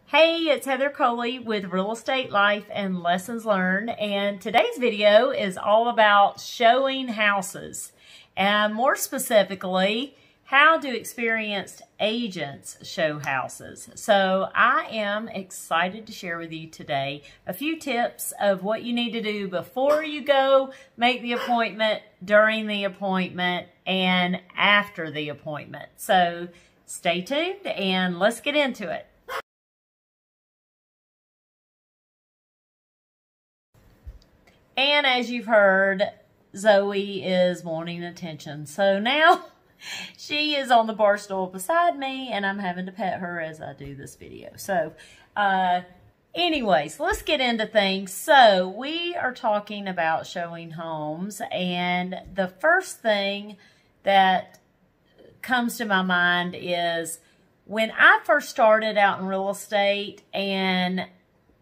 Hey, it's Heather Coley with Real Estate Life and Lessons Learned, and today's video is all about showing houses, and more specifically, how do experienced agents show houses. So I am excited to share with you today a few tips of what you need to do before you go make the appointment, during the appointment, and after the appointment. So stay tuned and let's get into it. And as you've heard, Zoe is wanting attention. So now she is on the bar stool beside me and I'm having to pet her as I do this video. So anyways, let's get into things. So we are talking about showing homes, and the first thing that comes to my mind is when I first started out in real estate and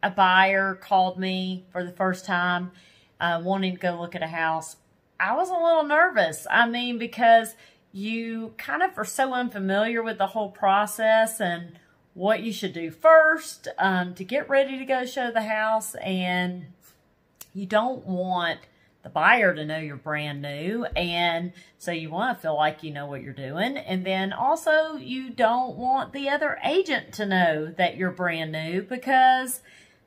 a buyer called me for the first time wanting to go look at a house, I was a little nervous. I mean, because you kind of are so unfamiliar with the whole process and what you should do first to get ready to go show the house, and you don't want the buyer to know you're brand new, and so you want to feel like you know what you're doing, and then also you don't want the other agent to know that you're brand new, because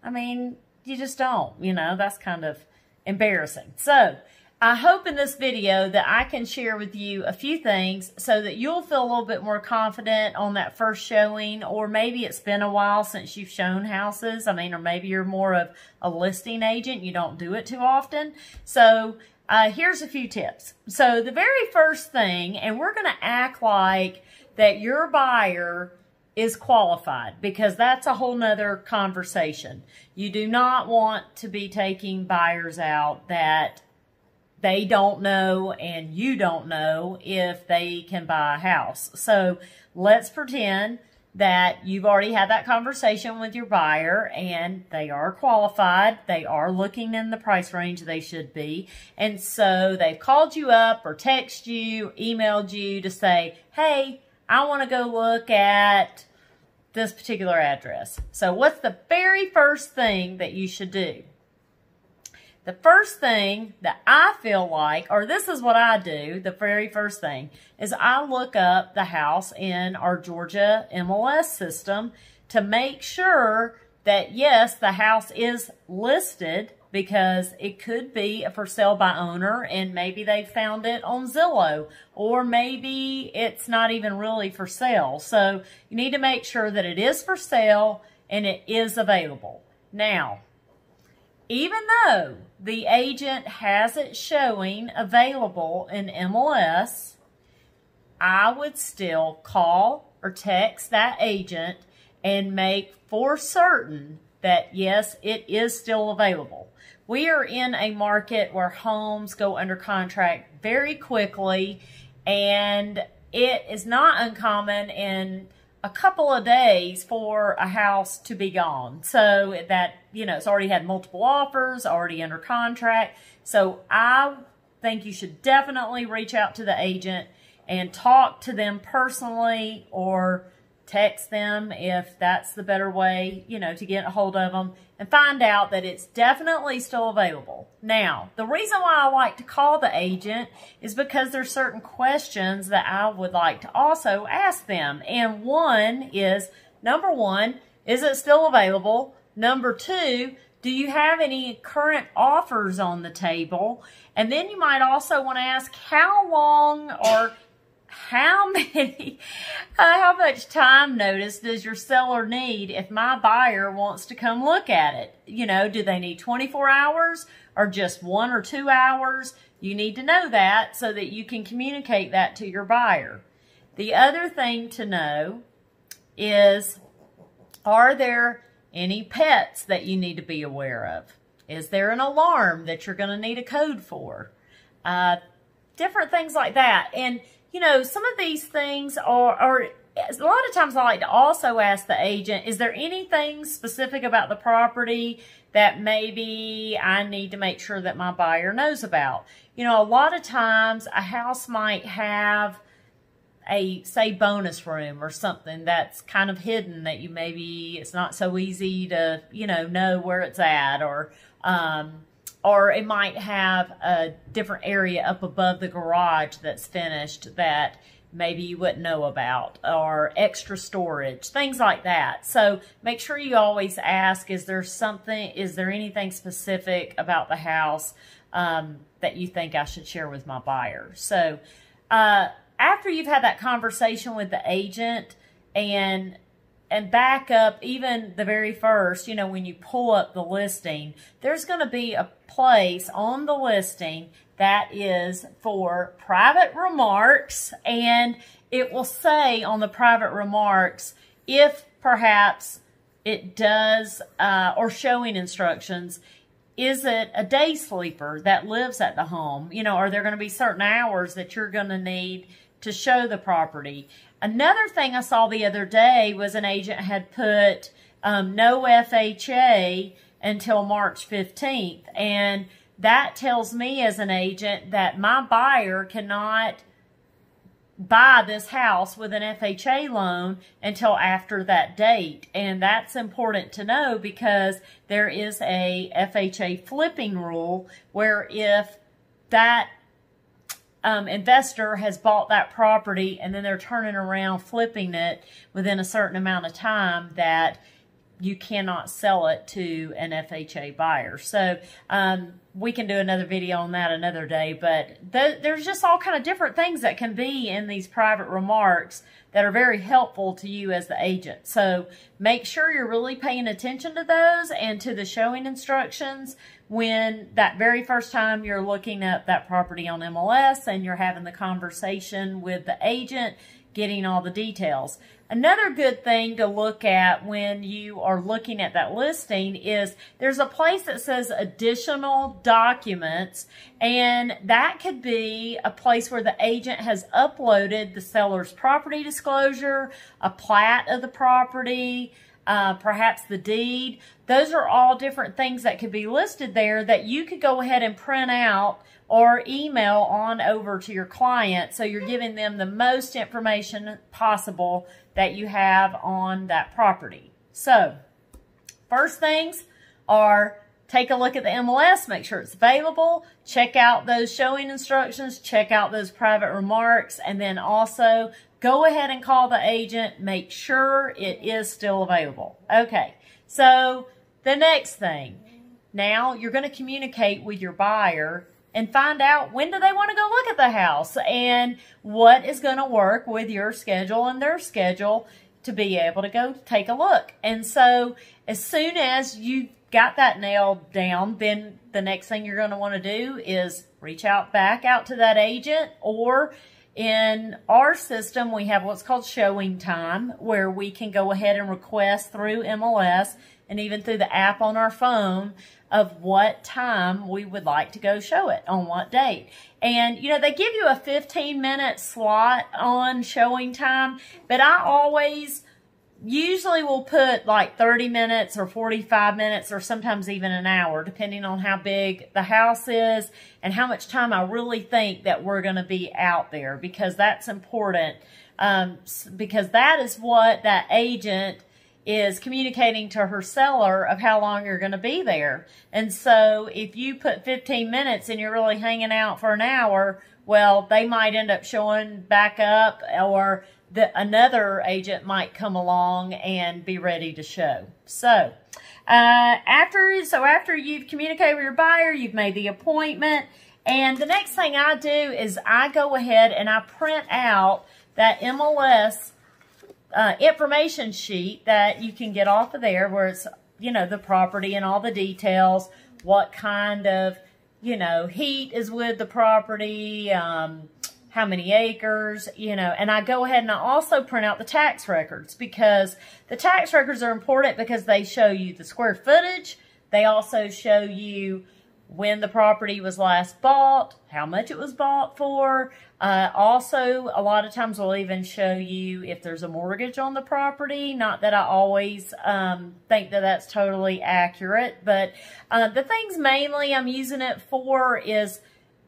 I mean, you just don't, you know, that's kind of embarrassing. So I hope in this video that I can share with you a few things so that you'll feel a little bit more confident on that first showing, or maybe it's been a while since you've shown houses. I mean, or maybe you're more of a listing agent. You don't do it too often. So here's a few tips. So the very first thing, and we're going to act like that your buyer is qualified, because that's a whole nother conversation. You do not want to be taking buyers out that they don't know and you don't know if they can buy a house. So let's pretend that you've already had that conversation with your buyer and they are qualified. They are looking in the price range they should be. And so they've called you up or texted you, emailed you to say, hey, I want to go look at this particular address. So what's the very first thing that you should do? The first thing that I feel like, or this is what I do, the very first thing, is I look up the house in our Georgia MLS system to make sure that, yes, the house is listed, because it could be a for sale by owner and maybe they found it on Zillow, or maybe it's not even really for sale. So you need to make sure that it is for sale and it is available. Now, even though the agent has it showing available in MLS, I would still call or text that agent and make for certain that, yes, it is still available. We are in a market where homes go under contract very quickly, and it is not uncommon in a couple of days for a house to be gone. So that, you know, it's already had multiple offers, already under contract. So I think you should definitely reach out to the agent and talk to them personally, or text them if that's the better way, you know, to get a hold of them, and find out that it's definitely still available. Now, the reason why I like to call the agent is because there's certain questions that I would like to also ask them. And one is, number one, is it still available? Number two, do you have any current offers on the table? And then you might also want to ask, how long or how much time notice does your seller need if my buyer wants to come look at it? You know, do they need 24 hours or just 1 or 2 hours? You need to know that so that you can communicate that to your buyer. The other thing to know is, are there any pets that you need to be aware of? Is there an alarm that you're going to need a code for? Different things like that. And you know, some of these things are a lot of times I like to also ask the agent, is there anything specific about the property that maybe I need to make sure that my buyer knows about? You know, a lot of times a house might have a, say, bonus room or something that's kind of hidden that you maybe it's not so easy to, know where it's at, or it might have a different area up above the garage that's finished that maybe you wouldn't know about, or extra storage, things like that. So make sure you always ask, is there anything specific about the house that you think I should share with my buyer? So after you've had that conversation with the agent and back up even the very first, when you pull up the listing, there's going to be a place on the listing that is for private remarks, and it will say on the private remarks if perhaps it does, or showing instructions, is it a day sleeper that lives at the home? Are there going to be certain hours that you're going to need to show the property? Another thing I saw the other day was an agent had put no FHA until March 15th. And that tells me as an agent that my buyer cannot buy this house with an FHA loan until after that date. And that's important to know because there is a FHA flipping rule where if that investor has bought that property and then they're turning around flipping it within a certain amount of time, that you cannot sell it to an FHA buyer. So we can do another video on that another day, but there's just all kind of different things that can be in these private remarks that are very helpful to you as the agent. So make sure you're really paying attention to those and to the showing instructions when that very first time you're looking up that property on MLS and you're having the conversation with the agent, getting all the details. Another good thing to look at when you are looking at that listing is there's a place that says additional documents, and that could be a place where the agent has uploaded the seller's property disclosure, a plat of the property, perhaps the deed. Those are all different things that could be listed there that you could go ahead and print out or email on over to your client, so you're giving them the most information possible that you have on that property. So first things are take a look at the MLS, make sure it's available, check out those showing instructions, check out those private remarks, and then also go ahead and call the agent, make sure it is still available. Okay, so the next thing, now you're going to communicate with your buyer and find out when do they want to go look at the house and what is going to work with your schedule and their schedule to be able to go take a look. And so as soon as you got that nailed down, then the next thing you're going to want to do is reach back out to that agent, or in our system, we have what's called showing time, where we can go ahead and request through MLS and even through the app on our phone of what time we would like to go show it, on what date. And, they give you a 15-minute slot on showing time, but I usually will put like 30 minutes or 45 minutes or sometimes even an hour, depending on how big the house is and how much time I really think that we're going to be out there, because that's important, because that is what that agent is communicating to her seller of how long you're going to be there. And so if you put 15 minutes and you're really hanging out for an hour, well, they might end up showing back up, or another agent might come along and be ready to show. So after you've communicated with your buyer, you've made the appointment, and the next thing I do is I go ahead and I print out that MLS information sheet that you can get off of there, where it's, the property and all the details, what kind of, heat is with the property, how many acres, and I go ahead and I also print out the tax records, because the tax records are important because they show you the square footage. They also show you when the property was last bought, how much it was bought for. Also, a lot of times we'll even show you if there's a mortgage on the property. Not that I always think that that's totally accurate, but the things mainly I'm using it for is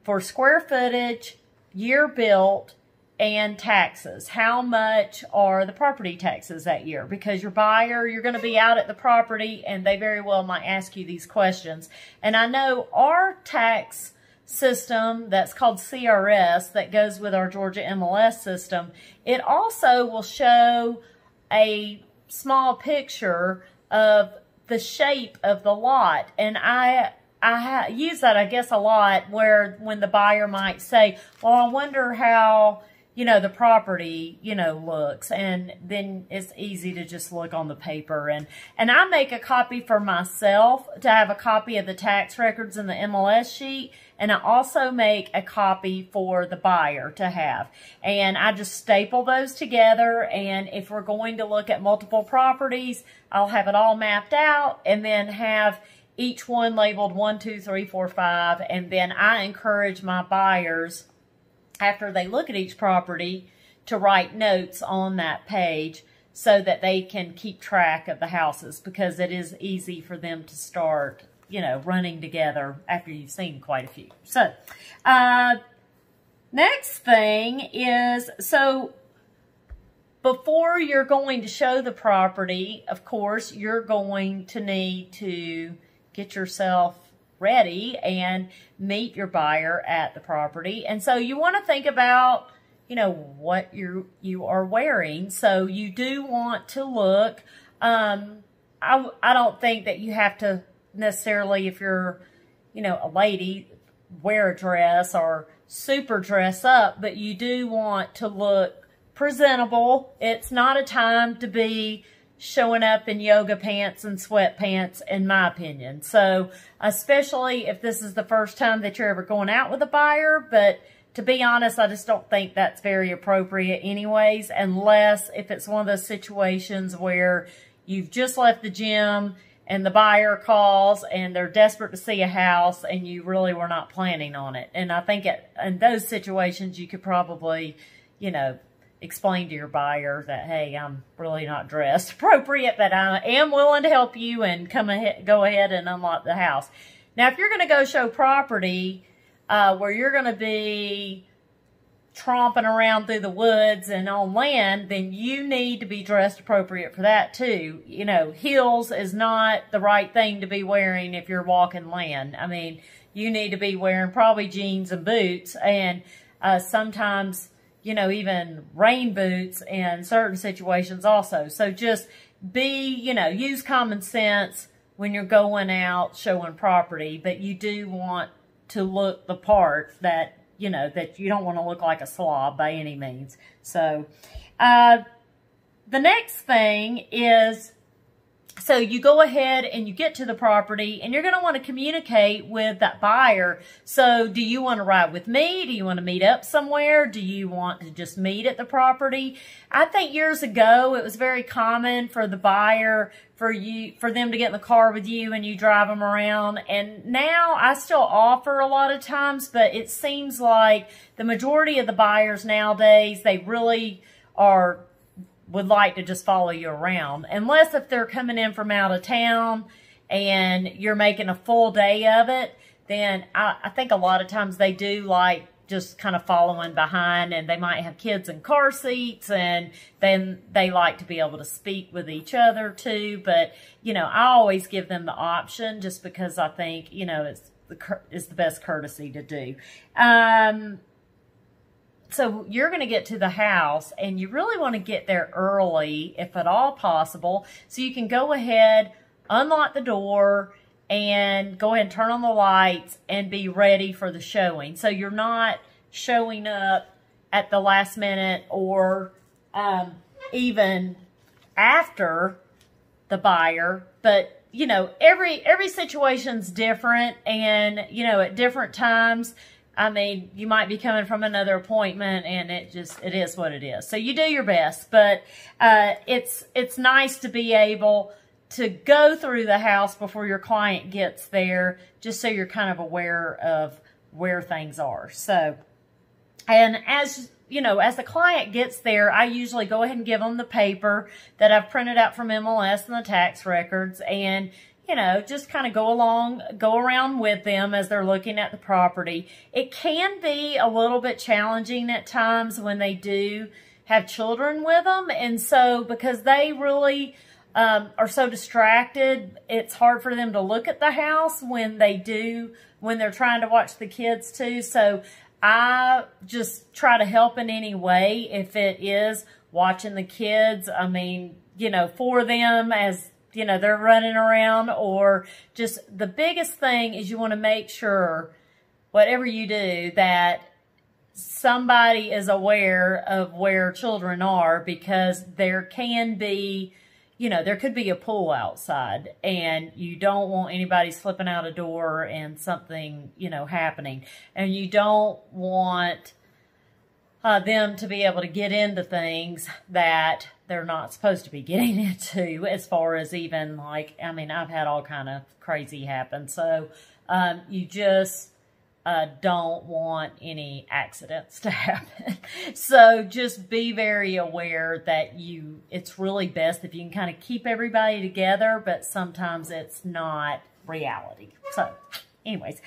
for square footage, year built, and taxes. How much are the property taxes that year? Because your buyer, you're going to be out at the property and they very well might ask you these questions. And I know our tax system that's called CRS that goes with our Georgia MLS system, it also will show a small picture of the shape of the lot. And I use that, I guess, a lot where when the buyer might say, well, I wonder how, you know, the property, you know, looks. And then it's easy to just look on the paper. And I make a copy for myself to have a copy of the tax records in the MLS sheet. And I also make a copy for the buyer to have. And I just staple those together. And if we're going to look at multiple properties, I'll have it all mapped out and then have each one labeled 1, 2, 3, 4, 5. And then I encourage my buyers, after they look at each property, to write notes on that page so that they can keep track of the houses, because it is easy for them to start, you know, running together after you've seen quite a few. So, next thing is, so before you're going to show the property, of course, you're going to need to get yourself ready and meet your buyer at the property. And so you want to think about, you know, what you are wearing. So you do want to look, I don't think that you have to necessarily, if you're, you know, a lady, wear a dress or super dress up, but you do want to look presentable. It's not a time to be showing up in yoga pants and sweatpants, in my opinion. So, especially if this is the first time that you're ever going out with a buyer, but to be honest, I just don't think that's very appropriate anyways, unless if it's one of those situations where you've just left the gym and the buyer calls and they're desperate to see a house and you really were not planning on it. And I think in those situations, you could probably, you know, explain to your buyer that, hey, I'm really not dressed appropriate, but I am willing to help you and go ahead and unlock the house. Now, if you're going to go show property where you're going to be tromping around through the woods and on land, then you need to be dressed appropriate for that too. You know, heels is not the right thing to be wearing if you're walking land. I mean, you need to be wearing probably jeans and boots, and sometimes, you know, even rain boots in certain situations also. So just be, you know, use common sense when you're going out showing property, but you do want to look the part, that, you know, that you don't want to look like a slob by any means. So, the next thing is, so you go ahead and you get to the property and you're going to want to communicate with that buyer. So do you want to ride with me? Do you want to meet up somewhere? Do you want to just meet at the property? I think years ago it was very common for the buyer, for them to get in the car with you and you drive them around. And now I still offer a lot of times, but it seems like the majority of the buyers nowadays, they really would like to just follow you around. Unless if they're coming in from out of town and you're making a full day of it, then I think a lot of times they do like just kind of following behind, and they might have kids in car seats, and then they like to be able to speak with each other too. But, you know, I always give them the option just because I think, you know, it's the best courtesy to do. So you're going to get to the house, and you really want to get there early, if at all possible, so you can go ahead, unlock the door, and go ahead and turn on the lights and be ready for the showing. So you're not showing up at the last minute or even after the buyer. But, you know, every situation's different, and, you know, at different times, I mean, you might be coming from another appointment, and it is what it is. So you do your best, but it's nice to be able to go through the house before your client gets there, just so you're kind of aware of where things are. So, and as you know, as the client gets there, I usually go ahead and give them the paper that I've printed out from MLS and the tax records, and you know, just kind of go around with them as they're looking at the property. It can be a little bit challenging at times when they do have children with them. And so because they really are so distracted, it's hard for them to look at the house when they're trying to watch the kids too. So I just try to help in any way if it is watching the kids. I mean, you know, for them as, you know, they're running around, or just the biggest thing is you want to make sure, whatever you do, that somebody is aware of where children are, because there can be, you know, there could be a pool outside and you don't want anybody slipping out a door and something, you know, happening. And you don't want them to be able to get into things that they're not supposed to be getting into, as far as even like, I mean, I've had all kind of crazy happen. So you just don't want any accidents to happen. So just be very aware that it's really best if you can kind of keep everybody together, but sometimes it's not reality. So anyways,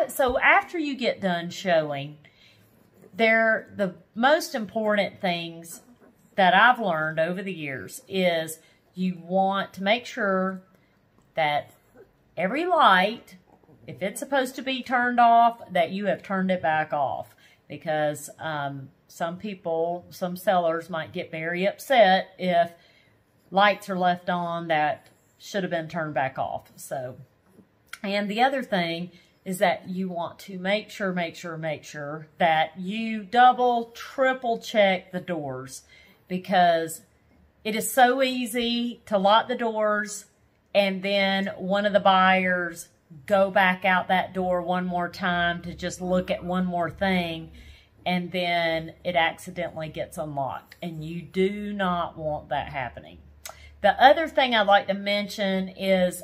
so after you get done showing, the most important things that I've learned over the years is you want to make sure that every light, if it's supposed to be turned off, that you have turned it back off. Because some sellers might get very upset if lights are left on that should have been turned back off. So, and the other thing is that you want to make sure that you double, triple check the doors, because it is so easy to lock the doors and then one of the buyers go back out that door one more time to just look at one more thing, and then it accidentally gets unlocked, and you do not want that happening. The other thing I'd like to mention is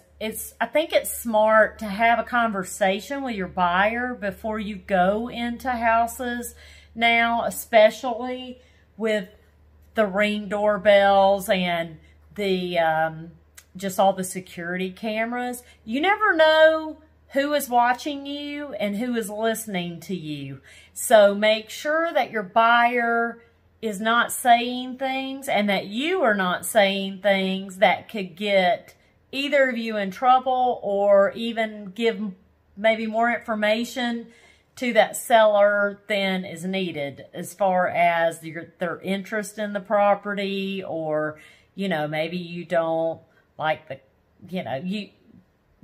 I think it's smart to have a conversation with your buyer before you go into houses now, especially with the Ring doorbells and the just all the security cameras. You never know who is watching you and who is listening to you. So make sure that your buyer is not saying things, and that you are not saying things that could get either of you in trouble, or even give maybe more information to that seller than is needed, as far as their interest in the property, or, you know, maybe you don't like the, you know, you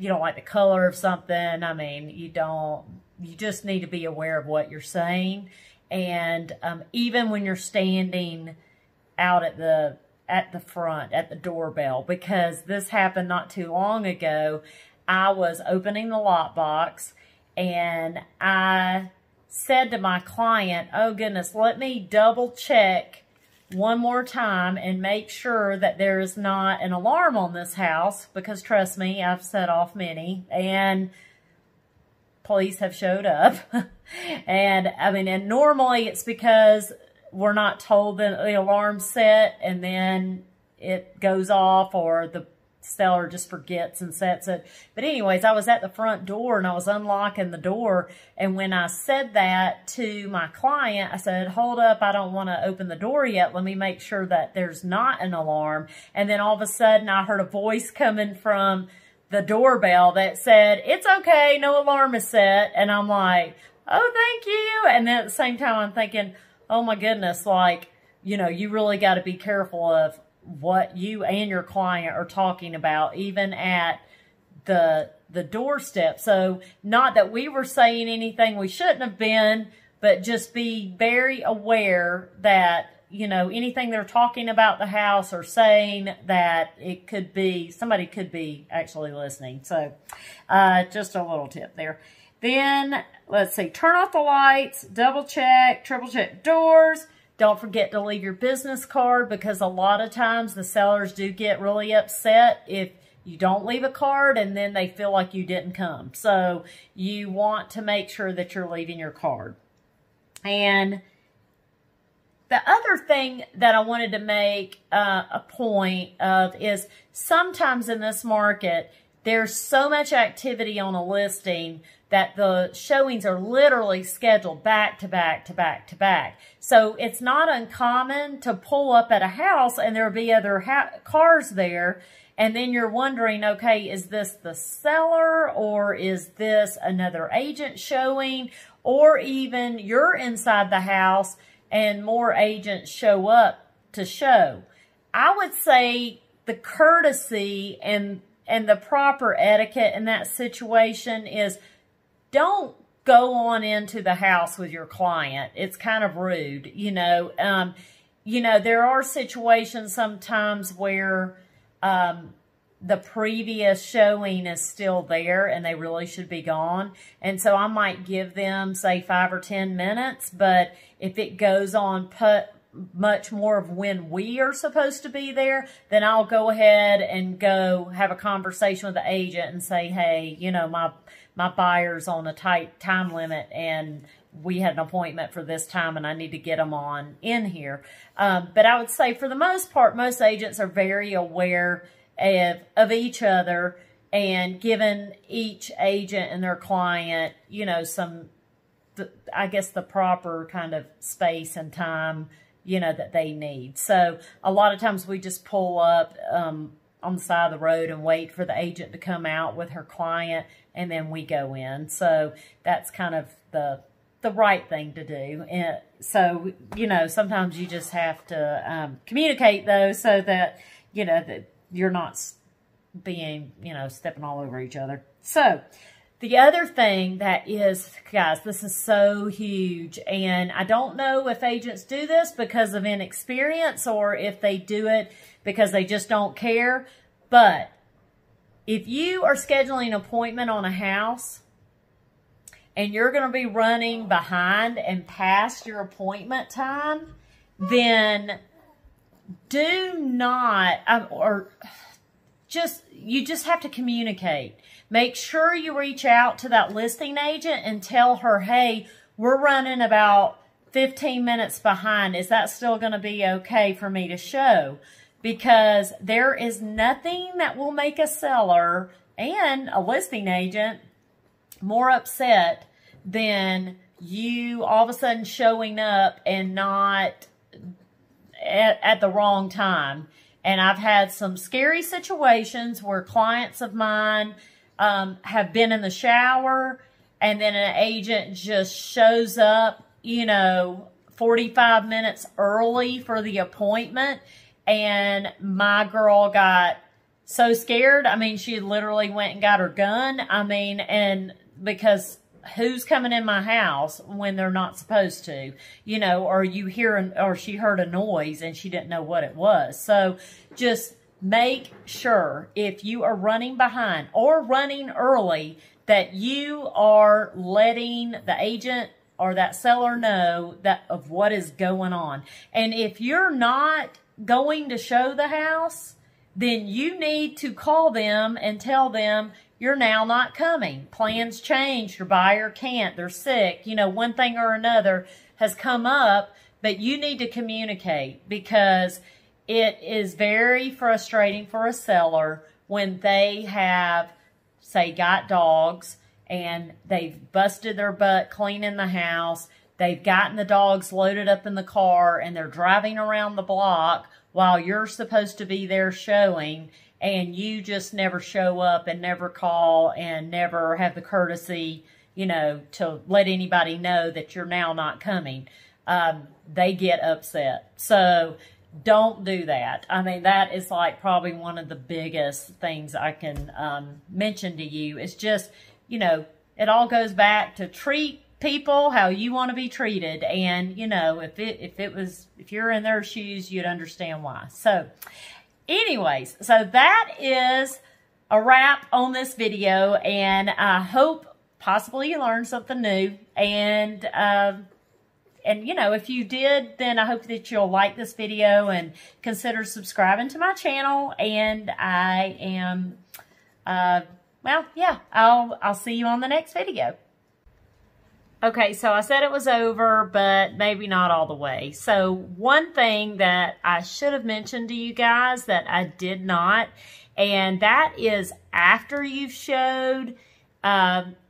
don't like the color of something. I mean, you just need to be aware of what you're saying. And even when you're standing out at the front, at the doorbell, because this happened not too long ago. I was opening the lockbox and I said to my client, oh goodness, let me double check one more time and make sure that there is not an alarm on this house, because trust me, I've set off many, and police have showed up. And I mean, and normally it's because we're not told that the alarm's set and then it goes off, or the seller just forgets and sets it. But anyways, I was at the front door and I was unlocking the door. And when I said that to my client, I said, hold up, I don't want to open the door yet. Let me make sure that there's not an alarm. And then all of a sudden I heard a voice coming from the doorbell that said, it's okay, no alarm is set. And I'm like, oh, thank you. And then at the same time, I'm thinking, oh my goodness, like, you know, you really got to be careful of what you and your client are talking about, even at the doorstep. So not that we were saying anything we shouldn't have been, but just be very aware that, you know, anything they're talking about the house or saying, that it could be, somebody could be actually listening. So just a little tip there. Then, let's see, turn off the lights, double check, triple check doors. Don't forget to leave your business card, because a lot of times the sellers do get really upset if you don't leave a card and then they feel like you didn't come. So you want to make sure that you're leaving your card. And The other thing that I wanted to make a point of is sometimes in this market, there's so much activity on a listing that the showings are literally scheduled back to back to back to back. So it's not uncommon to pull up at a house and there'll be other cars there. And then you're wondering, okay, is this the seller or is this another agent showing? Or even you're inside the house and more agents show up to show. I would say the courtesy and the proper etiquette in that situation is don't go on into the house with your client. It's kind of rude, you know. There are situations sometimes where the previous showing is still there and they really should be gone. And so I might give them, say, 5 or 10 minutes. But if it goes on much more of when we are supposed to be there, then I'll go ahead and go have a conversation with the agent and say, hey, you know, my buyer's on a tight time limit and we had an appointment for this time and I need to get them on in here. But I would say for the most part, most agents are very aware of each other and giving each agent and their client, you know, I guess the proper kind of space and time, you know, that they need. So a lot of times we just pull up on the side of the road and wait for the agent to come out with her client and then we go in. So that's kind of the right thing to do. And so, you know, sometimes you just have to communicate those so that, you know, that you're not being, you know, stepping all over each other. So the other thing that is, guys, this is so huge, and I don't know if agents do this because of inexperience or if they do it because they just don't care, but if you are scheduling an appointment on a house and you're going to be running behind and past your appointment time, then do not, you just have to communicate. Make sure you reach out to that listing agent and tell her, hey, we're running about 15 minutes behind. Is that still going to be okay for me to show? Because there is nothing that will make a seller and a listing agent more upset than you all of a sudden showing up and not at the wrong time. And I've had some scary situations where clients of mine have been in the shower and then an agent just shows up, you know, 45 minutes early for the appointment. And my girl got so scared. I mean, she literally went and got her gun. I mean, and because who's coming in my house when they're not supposed to, you know, or or she heard a noise and she didn't know what it was. So just make sure if you are running behind or running early that you are letting the agent or that seller know of what is going on. And if you're not going to show the house, then you need to call them and tell them you're now not coming. Plans changed. Your buyer can't. They're sick. You know, one thing or another has come up, but you need to communicate because it is very frustrating for a seller when they have, say, got dogs and they've busted their butt cleaning the house. They've gotten the dogs loaded up in the car and they're driving around the block while you're supposed to be there showing, and you just never show up and never call and never have the courtesy, you know, to let anybody know that you're now not coming. They get upset. So don't do that. I mean, that is like probably one of the biggest things I can mention to you. It's just, you know, it all goes back to treat people how you want to be treated. And, you know, if you're in their shoes, you'd understand why. So anyways, so that is a wrap on this video, and I hope possibly you learned something new. And you know, if you did, then I hope that you'll like this video and consider subscribing to my channel. And I am, well, yeah, I'll see you on the next video. Okay, so I said it was over, but maybe not all the way. So one thing that I should have mentioned to you guys that I did not, and that is after you've showed,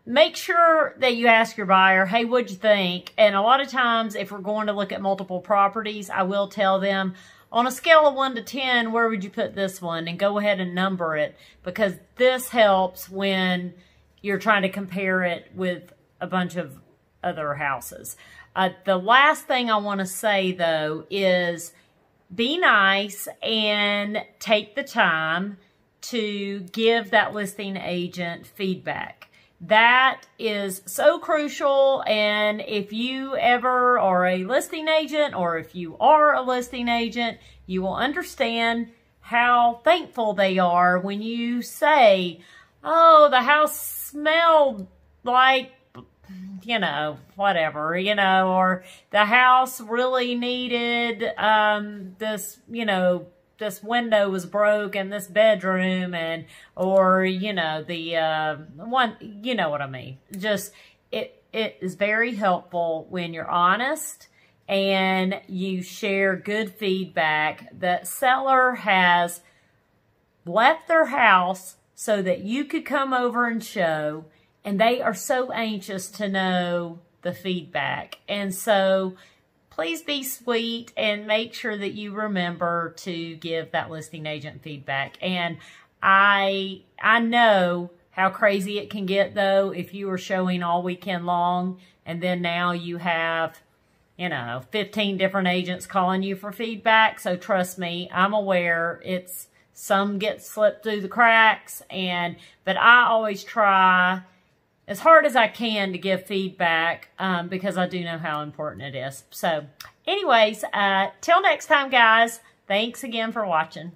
make sure that you ask your buyer, hey, what'd you think? And a lot of times, if we're going to look at multiple properties, I will tell them, on a scale of 1 to 10, where would you put this one? And go ahead and number it, because this helps when you're trying to compare it with a bunch of other houses. The last thing I want to say, though, is be nice and take the time to give that listing agent feedback. That is so crucial, and if you ever are a listing agent, or if you are a listing agent, you will understand how thankful they are when you say, oh, the house smelled like, you know, whatever, you know, or the house really needed this, you know, this window was broke in this bedroom, and, or, you know, the one, you know what I mean. Just, it is very helpful when you're honest and you share good feedback. The seller has left their house so that you could come over and show, and they are so anxious to know the feedback. And so please be sweet and make sure that you remember to give that listing agent feedback. And I know how crazy it can get, though, if you are showing all weekend long and then now you have, you know, 15 different agents calling you for feedback. So trust me, I'm aware some get slipped through the cracks, but I always try as hard as I can to give feedback because I do know how important it is. So anyways, till next time, guys, thanks again for watching.